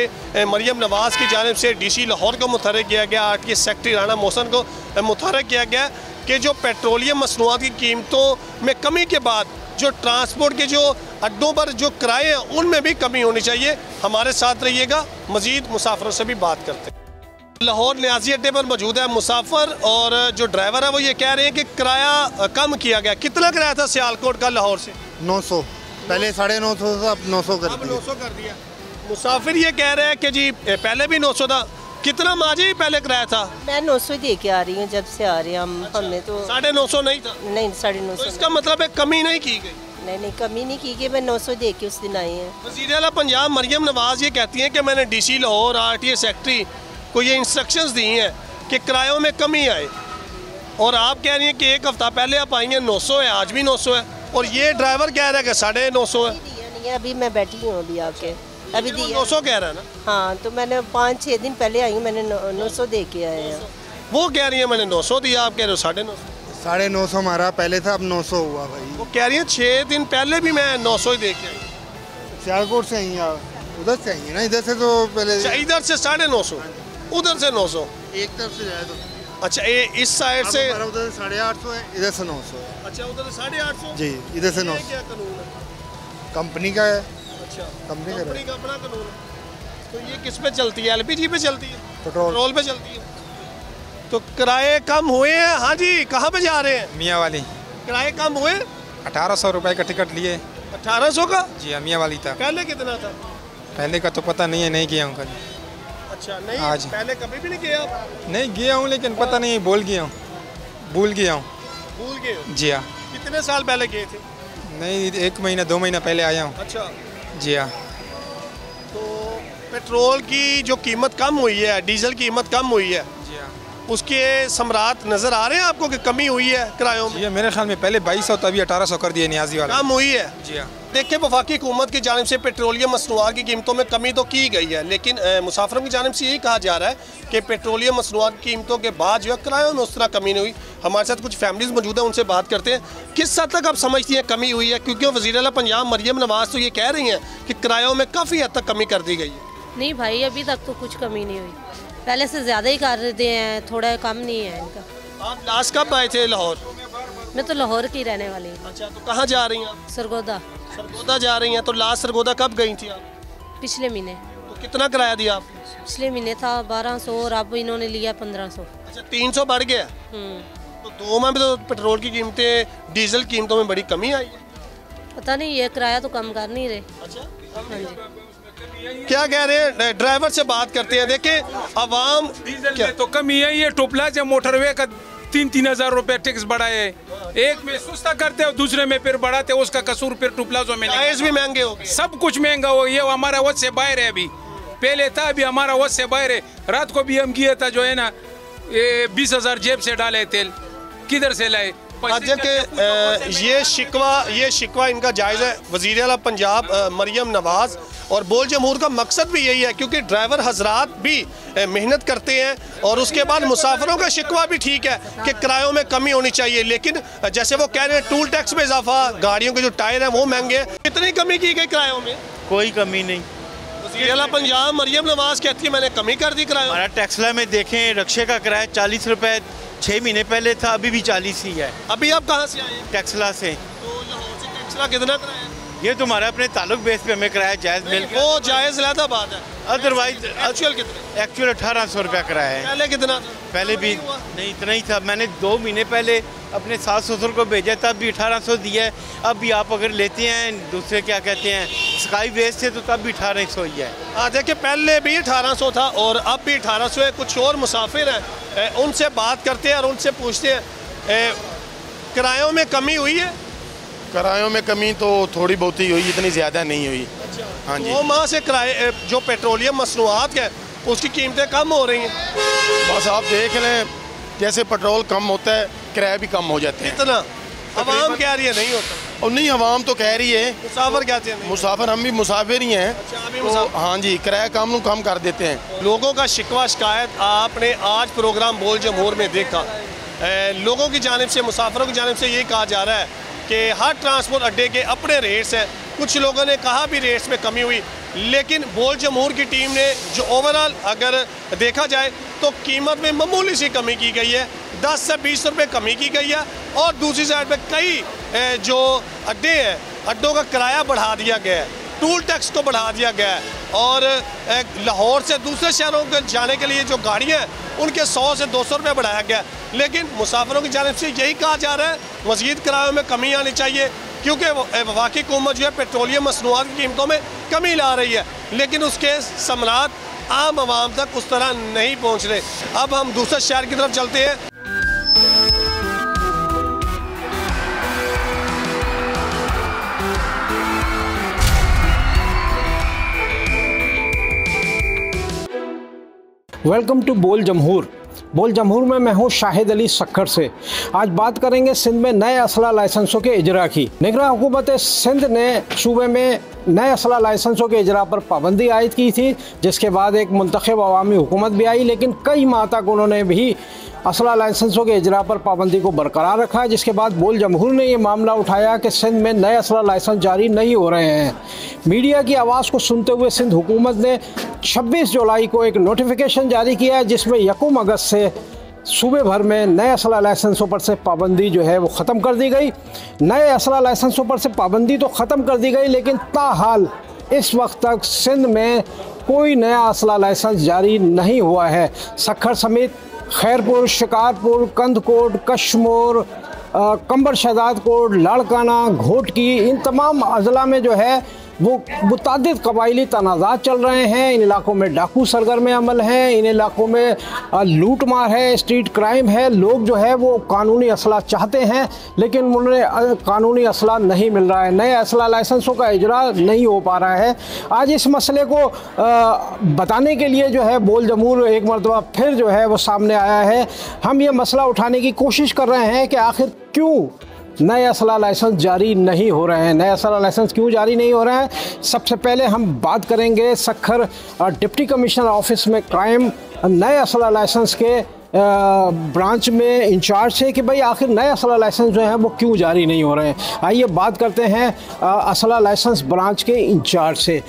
मरियम नवाज़ की जानिब से DC लाहौर को मुतहर्रिक किया गया, RTS सेक्रेटरी राना मोहसन को मुतहर्रिक किया गया कि जो पेट्रोलियम मसनूआत की कीमतों में कमी के बाद जो ट्रांसपोर्ट के जो अड्डों पर जो किराए हैं उनमें भी कमी होनी चाहिए। हमारे साथ रहिएगा, मज़ीद मुसाफिरों से भी बात करते हैं। लाहौर न्याजी अड्डे पर मौजूद है मुसाफिर, और जो ड्राइवर है वो ये कह रहे हैं कि किराया कम किया गया। कितना किराया था सियालकोट का लाहौर से? 900। पहले 950 था, अब 900 कर दिया। 900 कर दिया। मुसाफिर ये कह रहे हैं कि जी पहले भी 900 था। कितना माजी पहले किराया था? मैं 900 दे के आ रही हूँ, जब से आ रही हम। हमने तो 950 नहीं था? नहीं, 950। तो इसका मतलब है कमी नहीं की गई? नहीं, कमी नहीं की गई। मैं 900 दे के उस दिन आई है। वज़ीर आला पंजाब मरियम नवाज़ ये कहती हैं कि मैंने DC लाहौर RTS सेक्रेटरी को ये इंस्ट्रक्शंस दी हैं कि किरायों में कमी आए, और आप कह रही हैं कि 1 हफ़्ता पहले आप आई हैं 900 है, आज भी 900 है, और ये ड्राइवर कह रहा है कि 950 है। नहीं, अभी मैं बैठी हूँ अभी आके, अभी दिया। 900 कह रहा है ना? हाँ, तो मैंने 5-6 दिन पहले आई हूँ, मैंने 900 दे के आए हैं। वो कह रही है मैंने 900 दिया, आप कह रहे हो 950। 950 हमारा पहले था, अब 900 हुआ भाई। वो कह रही है 6 दिन पहले भी मैं 900 ही दे के आई। सियालकोट से आई आप? उधर से आएंगे ना, इधर से तो पहले। अच्छा, इधर से 950, उधर से 900, एक तरफ से जाए तो। अच्छा, ये इस साइड से उधर 850 है, इधर से 900 है। अच्छा, उधर 850 जी, इधर से 900। क्या कानून है? कंपनी का है। अच्छा, कंपनी का अपना कानून है। तो ये किस पे चलती है? LPG पे चलती है? पेट्रोल पे चलती है। तो किराए कम हुए हैं? हाँ जी, कहाँ पे जा रहे हैं? मियाँ वाली। किराए कम हुए? 1800 रुपए का टिकट लिए। 1800 का? जी, मियाँ वाली था। पहले कितना था? पहले का तो पता नहीं है, नहीं किया हूँ कभी। अच्छा, नहीं आज पहले कभी भी नहीं किया आप? नहीं गया हूँ, लेकिन पता नहीं, भूल गया हूँ। भूल गए हो? जी हाँ। कितने साल पहले गए थे? नहीं, 1 महीना 2 महीना पहले आया हूँ। अच्छा, जी हाँ। तो पेट्रोल की जो कीमत कम हुई है, डीजल की कीमत कम हुई है, जी हाँ, उसके समरात नजर आ रहे हैं आपको कि कमी हुई है किरायों में? जी, मेरे ख्याल में पहले 2200 तभी 1800 कर दिए नियाजी वाला। कम हुई है? जी हाँ। देखिए, वफाकी हुकूमत की जानिब से पेट्रोलियम मसनूआत की कीमतों में कमी तो की गई है, लेकिन मुसाफिरों की जानिब से यही कहा जा रहा है कि पेट्रोलियम मसनूआत की कीमतों के बाद जो है किरायों में उस तरह कमी नहीं हुई। हमारे साथ कुछ फैमिलीज मौजूद हैं, उनसे बात करते हैं। किस हद तक आप समझती हैं कमी हुई है? क्योंकि वज़ीर आला पंजाब मरियम नवाज़ तो ये कह रही हैं कि किरायों में काफ़ी हद तक कमी कर दी गई है। नहीं भाई, अभी तक तो कुछ कमी नहीं हुई, पहले से ज़्यादा ही कर देते हैं, थोड़ा कम नहीं है इनका। आप लास्ट कब आए थे लाहौर? मैं तो लाहौर की रहने वाली हूँ। अच्छा, तो कहाँ जा रही हैं आप? सरगोदा। सरगोदा जा रही हैं, तो लास्ट सरगोदा कब गई थी आप? पिछले महीने। तो कितना किराया दिया आप? पिछले महीने था 1200 और अब इन्होंने लिया 1500। अच्छा, 300 बढ़ गया। तो 2 माह में तो पेट्रोल की कीमतें, डीजल कीमतों में बड़ी कमी आई है। पता नहीं, ये किराया तो कम कर नहीं रहे। अच्छा, हाँ जी। क्या कह रहे हैं? ड्राइवर से बात करते हैं। देखें, अवाम डीजल में तो कमी है, ये टोपला से मोटरवे का 3-3 हज़ार रुपए टैक्स बढ़ाए, एक में सस्ता करते हो, दूसरे में फिर बढ़ाते हो, उसका कसूर फिर टुपलाजों में भी महंगे हो गए, सब कुछ महंगा हो। ये हमारा वश से बाहर है, अभी पहले था, अभी हमारा वश से बाहर है। रात को भी हम किया था, जो है ना, 20,000 जेब से डाले तेल, किधर से लाए? ये शिकवा इनका जायज़ है वज़ीर आला पंजाब मरियम नवाज़, और बोल जमहूर का मकसद भी यही है, क्योंकि ड्राइवर हजरात भी मेहनत करते हैं, और उसके बाद मुसाफिरों का शिकवा भी ठीक है कि किरायों में कमी होनी चाहिए। लेकिन जैसे वो कह रहे हैं, टूल टैक्स में इजाफा, गाड़ियों के जो टायर हैं वो महंगे हैं। कितनी कमी की गई किरायों में? कोई कमी नहीं। वज़ीर आला पंजाब मरियम नवाज़ कहती है मैंने कमी कर दी किराया। हमारा टेक्सला में देखें, रक्शे का किराया 40 रुपये 6 महीने पहले था, अभी भी 40 ही है। अभी आप कहाँ से आए? टेक्सला से। तो लाहौर से टेक्सला कितना किराया? ये तुम्हारा अपने ताल्लुक बेस पे हमें किराया जायज़ मिल गया। वो जायज़ ज़्यादा बात है, अदरवाइज एक्चुअल कितना? एक्चुअल 1800 रुपया किराया है। पहले कितना? पहले भी नहीं, इतना ही था। मैंने 2 महीने पहले अपने सास ससुर को भेजा था, अभी 1800 दिया है। अब भी आप अगर लेते हैं दूसरे, क्या कहते हैं, स्काई बेस से, तो तब भी 1800 ही है। हाँ, देखिए, पहले भी 1800 था और अब भी 1800 है। कुछ और मुसाफिर हैं, उनसे बात करते हैं और उनसे पूछते हैं किरायों में कमी हुई है? किरायों में कमी तो थोड़ी बहुत ही हुई, इतनी ज़्यादा नहीं हुई। अच्छा, हाँ जी। 2 माह से किराए जो पेट्रोलियम मसनूआत है उसकी कीमतें कम हो रही हैं। बस आप देख लें, जैसे पेट्रोल कम होता है, किराया भी कम हो जाते हैं। कितना? अवाम कह रही है नहीं होता। और नहीं, अवाम तो कह रही है। मुसाफिर कहते हैं? मुसाफिर, हम भी मुसाफिर ही हैं। अच्छा, अभी तो हाँ जी, किराया कम कर देते हैं। लोगों का शिकवा शिकायत आपने आज प्रोग्राम बोल जमहूर में देखा। लोगों की जानिब से, मुसाफिरों की जानिब से यही कहा जा रहा है कि हर ट्रांसपोर्ट अड्डे के अपने रेट्स हैं। कुछ लोगों ने कहा भी रेट्स में कमी हुई, लेकिन बोल जमहूर की टीम ने जो ओवरऑल अगर देखा जाए तो कीमत में मामूली सी कमी की गई है, 10 से 20 रुपये कमी की गई है। और दूसरी साइड पे कई जो अड्डे हैं, अड्डों का किराया बढ़ा दिया गया है, टूल टैक्स को बढ़ा दिया गया है, और लाहौर से दूसरे शहरों के जाने के लिए जो गाड़ियाँ हैं उनके 100 से 200 रुपये बढ़ाया गया। लेकिन मुसाफिरों की जानिब से यही कहा जा रहा है मज़ीद किरायों में कमी आनी चाहिए, क्योंकि वफाकी हुकूमत जो है पेट्रोलियम मसनूआत की कीमतों में कमी ला रही है, लेकिन उसके समरात आम आवाम तक उस तरह नहीं पहुँच रहे। अब हम दूसरे शहर की तरफ चलते हैं। वेलकम टू बोल जमहूर। बोल जमहूर में मैं हूँ शाहिद अली सक्खर से। आज बात करेंगे सिंध में नए असला लाइसेंसों के इजरा की। निगरान हुकूमत सिंध ने सूबे में नए असला लाइसेंसों के इजरा पर पाबंदी आयद की थी, जिसके बाद एक मुंतखब अवामी हुकूमत भी आई, लेकिन कई माह तक उन्होंने भी असला लाइसेंसों के इजरा पर पाबंदी को बरकरार रखा, जिसके बाद बोल जमहूर ने ये मामला उठाया कि सिंध में नए असला लाइसेंस जारी नहीं हो रहे हैं। मीडिया की आवाज़ को सुनते हुए सिंध हुकूमत ने 26 जुलाई को एक नोटिफिकेशन जारी किया, जिसमें 1 अगस्त से सूबे भर में नए असला लाइसेंसों पर से पाबंदी जो है वो ख़त्म कर दी गई। नए असला लाइसेंसों पर से पाबंदी तो ख़त्म कर दी गई, लेकिन ताहाल इस वक्त तक सिंध में कोई नया असला लाइसेंस जारी नहीं हुआ है। सक्खर समेत खैरपुर, शिकारपुर, कंदकोट, कश्मोर, कंबर शहजाद कोट, लाड़काना, घोटकी, इन तमाम अजला में जो है वो मुतअद्दिद कबायली तनाज़ात चल रहे हैं। इन इलाकों में डाकू सरगर्म अमल हैं, इन इलाकों में लूट मार है, स्ट्रीट क्राइम है। लोग जो है वो कानूनी असला चाहते हैं, लेकिन उन्हें कानूनी असला नहीं मिल रहा है। नए असला लाइसेंसों का इजरा नहीं हो पा रहा है। आज इस मसले को बताने के लिए जो है बोल जमहूर एक मरतबा फिर जो है वो सामने आया है। हम ये मसला उठाने की कोशिश कर रहे हैं कि आखिर क्यों नए असला लाइसेंस जारी नहीं हो रहे हैं, नए असला लाइसेंस क्यों जारी नहीं हो रहे हैं। सबसे पहले हम बात करेंगे सक्खर डिप्टी कमिश्नर ऑफिस में क्राइम नए असला लाइसेंस के ब्रांच में इंचार्ज से कि भाई आखिर नए असला लाइसेंस जो हैं वो क्यों जारी नहीं हो रहे हैं। आइए बात करते हैं असला लाइसेंस ब्रांच के इंचार्ज से।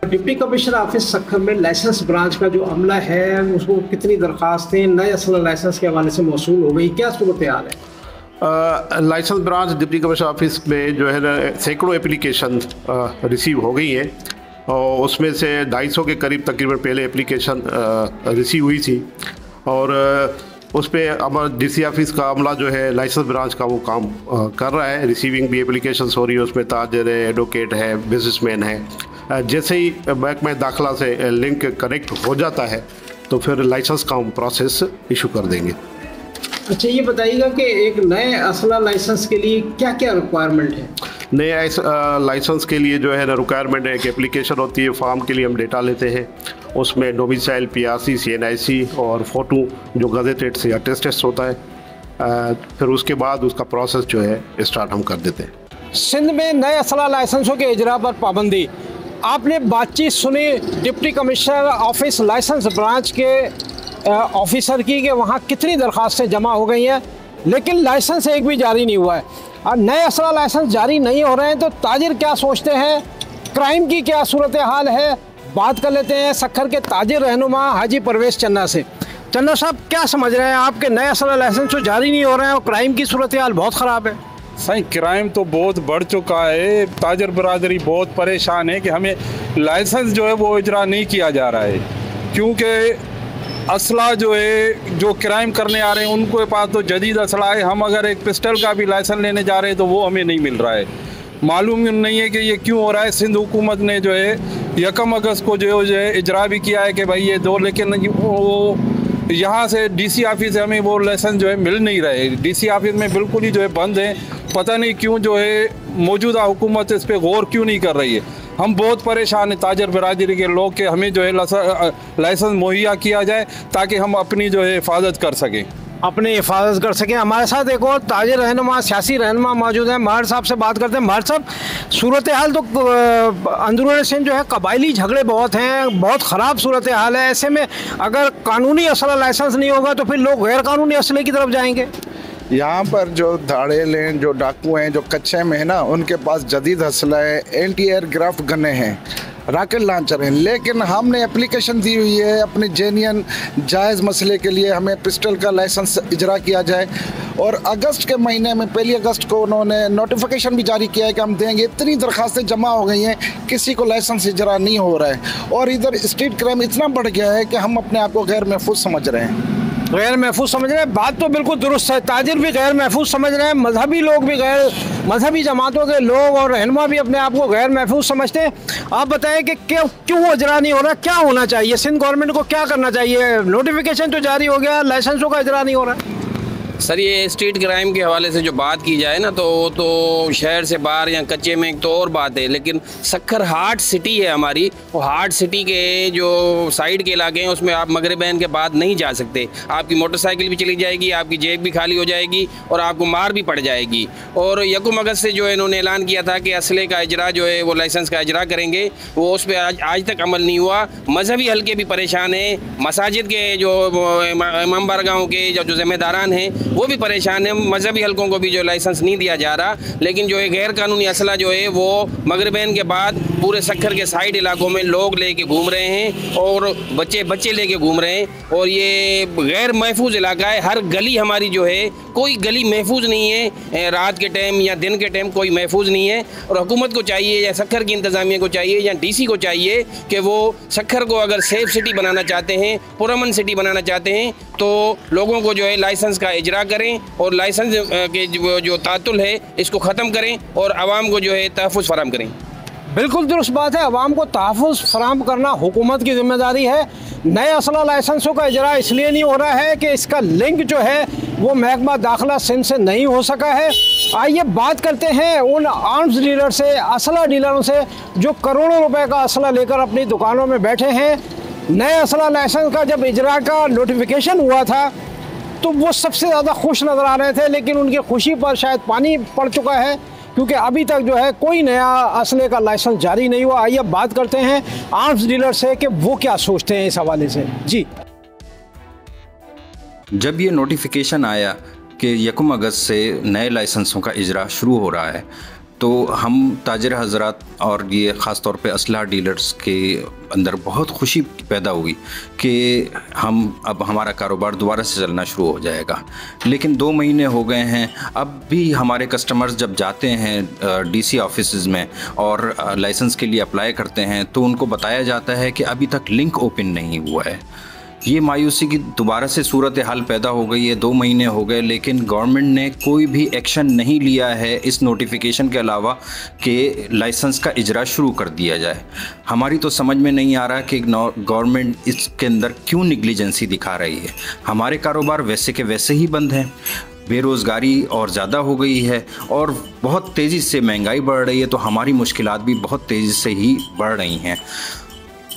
डिप्टी कमिश्नर ऑफिस सक्खर में लाइसेंस ब्रांच का जो अमला है उसको कितनी दरखास्तें नए असला लाइसेंस के हवाले से मौसूल हो गई, क्या सूरत हाल है? Licence branch deputy commissioner office में जो है ना सैकड़ों एप्लीकेशन रिसीव हो गई हैं और उसमें से 250 के करीब तकरीबन पहले एप्लीकेशन रिसीव हुई थी और उस पर हमारा डीसी ऑफिस का अमला जो है लाइसेंस ब्रांच का वो काम कर रहा है। रिसीविंग भी एप्लीकेशन हो रही है, उसमें ताजर है, एडवोकेट है, बिजनेसमैन है। जैसे ही महकमा दाखिला से लिंक कनेक्ट हो जाता है तो फिर लाइसेंस का हम प्रोसेस इशू कर देंगे। अच्छा, ये बताइएगा कि एक नए असला लाइसेंस के लिए क्या क्या रिक्वायरमेंट है? नए लाइसेंस के लिए जो है ना रिक्वायरमेंट है, एक एप्लीकेशन होती है, फॉर्म के लिए हम डेटा लेते हैं, उसमें डोमिसाइल, पीआरसी, सीएनआईसी और फ़ोटो जो गज़ेटेड से अटेस्टेड होता है। फिर उसके बाद उसका प्रोसेस जो है स्टार्ट हम कर देते हैं। सिंध में नए असला लाइसेंसों के इजरा पर पाबंदी, आपने बातचीत सुनी deputy commissioner office licence branch के ऑफिसर की कि वहाँ कितनी दरख्वास्तें जमा हो गई हैं, लेकिन लाइसेंस एक भी जारी नहीं हुआ है। और नए असला लाइसेंस जारी नहीं हो रहे हैं तो ताजिर क्या सोचते हैं, क्राइम की क्या सूरत हाल है, बात कर लेते हैं सक्खर के ताजिर रहनुमा हाजी परवेज़ चन्ना से। चन्ना साहब, क्या समझ रहे हैं आपके नए असला लाइसेंस तो जारी नहीं हो रहे हैं और क्राइम की सूरत हाल बहुत ख़राब है? सही, क्राइम तो बहुत बढ़ चुका है। ताजर बरादरी बहुत परेशान है कि हमें लाइसेंस जो है वो इजरा नहीं किया जा रहा है, क्योंकि असला जो है जो क्राइम करने आ रहे हैं उनके पास तो जदीद असला है। हम अगर एक पिस्टल का भी लाइसेंस लेने जा रहे हैं तो वो हमें नहीं मिल रहा है। मालूम नहीं है कि ये क्यों हो रहा है। सिंध हुकूमत ने जो है 1 अगस्त को जो है इजरा भी किया है कि भाई ये दो, लेकिन वो यहाँ से डीसी ऑफिस से हमें वो लाइसेंस जो है मिल नहीं रहे। डीसी ऑफिस में बिल्कुल ही जो है बंद है। पता नहीं क्यों जो है मौजूदा हुकूमत इस पर गौर क्यों नहीं कर रही है। हम बहुत परेशान हैं ताजर बरादरी के लोग कि हमें जो है लाइसेंस मुहैया किया जाए ताकि हम अपनी जो है हिफाजत कर सकें, अपनी हिफाजत कर सकें। हमारे साथ एक और ताजिर रहनुमा, सियासी रहनुमा मौजूद हैं, महर साहब से बात करते हैं। महर साहब, सूरत हाल तो अंदरूनी सिंध जो है कबायली झगड़े बहुत हैं, बहुत ख़राब सूरत हाल है। ऐसे में अगर कानूनी असला लाइसेंस नहीं होगा तो फिर लोग गैर कानूनी असले की तरफ जाएंगे। यहाँ पर जो धाड़ेल हैं, जो डाकू हैं, जो कच्चे में है ना, उनके पास जदीद असला है, एंटी एयरक्राफ्ट गने हैं, रॉकेट लॉन्चर हैं। लेकिन हमने एप्लीकेशन दी हुई है अपने जेन्युइन जायज़ मसले के लिए, हमें पिस्टल का लाइसेंस इजरा किया जाए। और अगस्त के महीने में 1 अगस्त को उन्होंने नोटिफिकेशन भी जारी किया है कि हम देंगे। इतनी दरखास्तें जमा हो गई हैं, किसी को लाइसेंस इजरा नहीं हो रहा है। और इधर स्ट्रीट क्राइम इतना बढ़ गया है कि हम अपने आप को गैर महफूज समझ रहे हैं। गैर महफूज समझ रहे हैं, बात तो बिल्कुल दुरुस्त है। ताजिर भी गैर महफूज समझ रहे हैं, मजहबी लोग भी गैर, मजहबी जमातों के लोग और रहनुमा भी अपने आप को गैर महफूज समझते हैं। आप बताएं कि क्यों इजरा नहीं हो रहा, क्या होना चाहिए, सिंध गवर्नमेंट को क्या करना चाहिए? नोटिफिकेशन तो जारी हो गया, लाइसेंसों का इजरा नहीं हो रहा है। सर ये स्ट्रीट क्राइम के हवाले से जो बात की जाए ना तो शहर से बाहर या कच्चे में एक तो और बात है, लेकिन सक्खर हार्ट सिटी है हमारी। वो हार्ट सिटी के जो साइड के इलाके हैं उसमें आप मगरिबैन के बाद नहीं जा सकते। आपकी मोटरसाइकिल भी चली जाएगी, आपकी जेब भी खाली हो जाएगी और आपको मार भी पड़ जाएगी। और 1 अगस्त से जो है इन्होंने ऐलान किया था कि असले का इजरा जो है वो लाइसेंस का इजरा करेंगे, वो उस पर आज तक अमल नहीं हुआ। मजहबी हल्के भी परेशान हैं, मसाजिद के जो इमाम बारगाहों के जो जिम्मेदारान हैं वो भी परेशान हैं। मजहबी हल्कों को भी जो लाइसेंस नहीं दिया जा रहा, लेकिन जो है गैर कानूनी असला जो है वो मगरिबैन के बाद पूरे सक्खर के साइड इलाकों में लोग लेके घूम रहे हैं और बच्चे लेके घूम रहे हैं। और ये गैर महफूज इलाका है। हर गली हमारी जो है, कोई गली महफूज नहीं है, रात के टाइम या दिन के टाइम कोई महफूज नहीं है। और हुकूमत को चाहिए या सक्खर की इंतज़ामिया को चाहिए या डीसी को चाहिए कि वो सक्खर को अगर सेफ सिटी बनाना चाहते हैं, पुरअमन सिटी बनाना चाहते हैं, तो लोगों को जो है लाइसेंस का इजरा करें और लाइसेंस के जो तातुल है इसको ख़त्म करें और आवाम को जो है तहफ़्फ़ुज़ फराहम करें। बिल्कुल दुरुस्त बात है, आवाम को तहफ़्फ़ुज़ फराहम करना हुकूमत की जिम्मेदारी है। नए असला लाइसेंसों का इजरा इसलिए नहीं हो रहा है कि इसका लिंक जो है वो महकमा दाखिला सिंध से नहीं हो सका है। आइए बात करते हैं उन आर्म्स डीलर से, असला डीलरों से जो करोड़ों रुपए का असला लेकर अपनी दुकानों में बैठे हैं। नए असला लाइसेंस का जब इजरा का नोटिफिकेशन हुआ था तो वो सबसे ज़्यादा खुश नज़र आ रहे थे, लेकिन उनकी खुशी पर शायद पानी पड़ चुका है क्योंकि अभी तक जो है कोई नया असले का लाइसेंस जारी नहीं हुआ। आइए बात करते हैं आर्म्स डीलर से कि वो क्या सोचते हैं इस हवाले से। जी, जब ये नोटिफिकेशन आया कि 1 अगस्त से नए लाइसेंसों का इजरा शुरू हो रहा है तो हम ताजिर हजरात और ये ख़ास तौर पे असलहा डीलर्स के अंदर बहुत खुशी पैदा हुई कि अब हमारा कारोबार दोबारा से चलना शुरू हो जाएगा। लेकिन 2 महीने हो गए हैं, अब भी हमारे कस्टमर्स जब जाते हैं डीसी ऑफिसेज़ में और लाइसेंस के लिए अप्लाई करते हैं तो उनको बताया जाता है कि अभी तक लिंक ओपन नहीं हुआ है। ये मायूसी की दोबारा से सूरत हाल पैदा हो गई है। 2 महीने हो गए लेकिन गवर्नमेंट ने कोई भी एक्शन नहीं लिया है इस नोटिफिकेशन के अलावा कि लाइसेंस का इजरा शुरू कर दिया जाए। हमारी तो समझ में नहीं आ रहा कि गवर्नमेंट इसके अंदर क्यों निग्लिजेंसी दिखा रही है। हमारे कारोबार वैसे के वैसे ही बंद हैं, बेरोज़गारी और ज़्यादा हो गई है और बहुत तेज़ी से महंगाई बढ़ रही है, तो हमारी मुश्किलात भी बहुत तेज़ी से ही बढ़ रही हैं।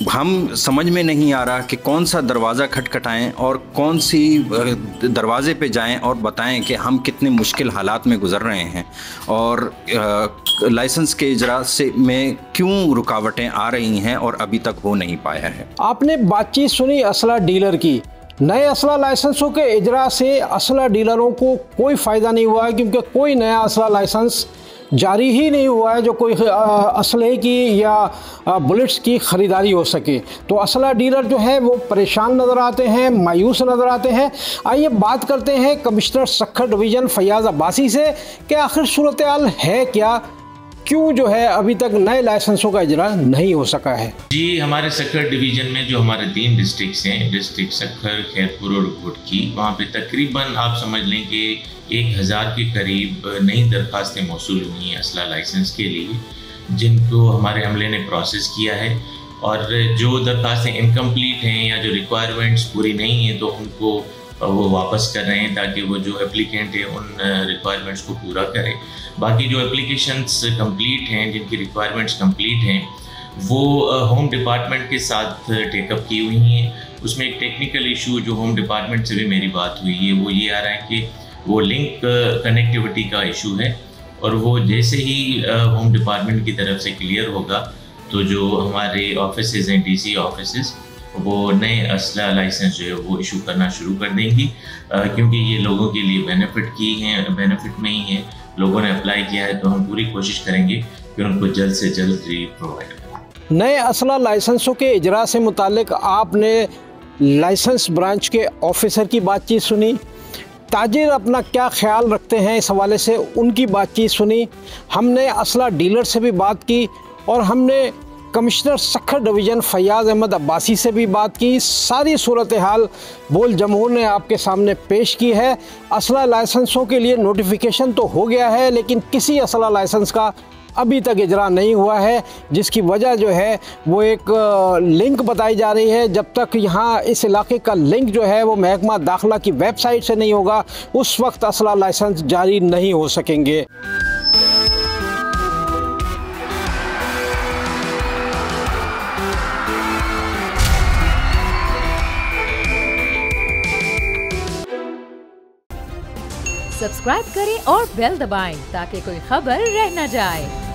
हम समझ में नहीं आ रहा कि कौन सा दरवाज़ा खटखटाएं और कौन सी दरवाज़े पे जाएं और बताएं कि हम कितने मुश्किल हालात में गुज़र रहे हैं और लाइसेंस के इजरा से में क्यों रुकावटें आ रही हैं और अभी तक हो नहीं पाया है। आपने बातचीत सुनी असला डीलर की। नए असला लाइसेंसों के इजरा से असला डीलरों को कोई फ़ायदा नहीं हुआ है क्योंकि कोई नया असला लाइसेंस जारी ही नहीं हुआ है जो कोई असले की या बुलेट्स की ख़रीदारी हो सके। तो असला डीलर जो है वो परेशान नज़र आते हैं, मायूस नज़र आते हैं। आइए बात करते हैं कमिश्नर सक्खर डिवीज़न फैयाज़ अब्बासी से कि आखिर सूरत हाल है क्या, क्यों जो है अभी तक नए लाइसेंसों का इजरा नहीं हो सका है। जी, हमारे सक्खर डिवीज़न में जो हमारे 3 डिस्ट्रिक्ट्स हैं, डिस्ट्रिक्ट सक्खर, खैरपुर और घुटकी, वहाँ पे तकरीबन आप समझ लें कि 1000 के करीब नई दरख्वास्तें मौसूल हुई हैं असला लाइसेंस के लिए, जिनको हमारे अमले ने प्रोसेस किया है। और जो दरख्वास्तें इनकम्प्लीट हैं या जो रिक्वायरमेंट्स पूरी नहीं हैं तो उनको वो वापस कर रहे हैं ताकि वो जो एप्लीकेंट है उन रिक्वायरमेंट्स को पूरा करें। बाकी जो एप्लीकेशंस कंप्लीट हैं, जिनकी रिक्वायरमेंट्स कंप्लीट हैं, वो होम डिपार्टमेंट के साथ टेकअप की हुई हैं। उसमें एक टेक्निकल इशू जो होम डिपार्टमेंट से भी मेरी बात हुई है वो ये आ रहा है कि वो लिंक कनेक्टिविटी का इशू है और वो जैसे ही होम डिपार्टमेंट की तरफ से क्लियर होगा तो जो हमारे ऑफिसेज हैं, डीसी ऑफिसेज, वो नए असला लाइसेंस जो है वो इशू करना शुरू कर देंगी क्योंकि ये लोगों के लिए बेनिफिट में ही है। लोगों ने अप्लाई किया है तो हम पूरी कोशिश करेंगे कि उनको जल्द से जल्द प्रोवाइड करें। नए असला लाइसेंसों के इजरा से मुतालिक आपने लाइसेंस ब्रांच के ऑफिसर की बातचीत सुनी, ताजिर अपना क्या ख्याल रखते हैं इस हवाले से उनकी बातचीत सुनी, हमने असला डीलर से भी बात की और हमने कमिश्नर सक्खर डिवीज़न फैयाज़ अहमद अब्बासी से भी बात की। सारी सूरत हाल बोल जमहूर ने आपके सामने पेश की है। असला लाइसेंसों के लिए नोटिफिकेशन तो हो गया है लेकिन किसी असला लाइसेंस का अभी तक इजरा नहीं हुआ है, जिसकी वजह जो है वो एक लिंक बताई जा रही है। जब तक यहाँ इस इलाके का लिंक जो है वो महकमा दाखिला की वेबसाइट से नहीं होगा, उस वक्त असला लाइसेंस जारी नहीं हो सकेंगे। सब्सक्राइब करें और बेल दबाएं ताकि कोई खबर रह न जाए।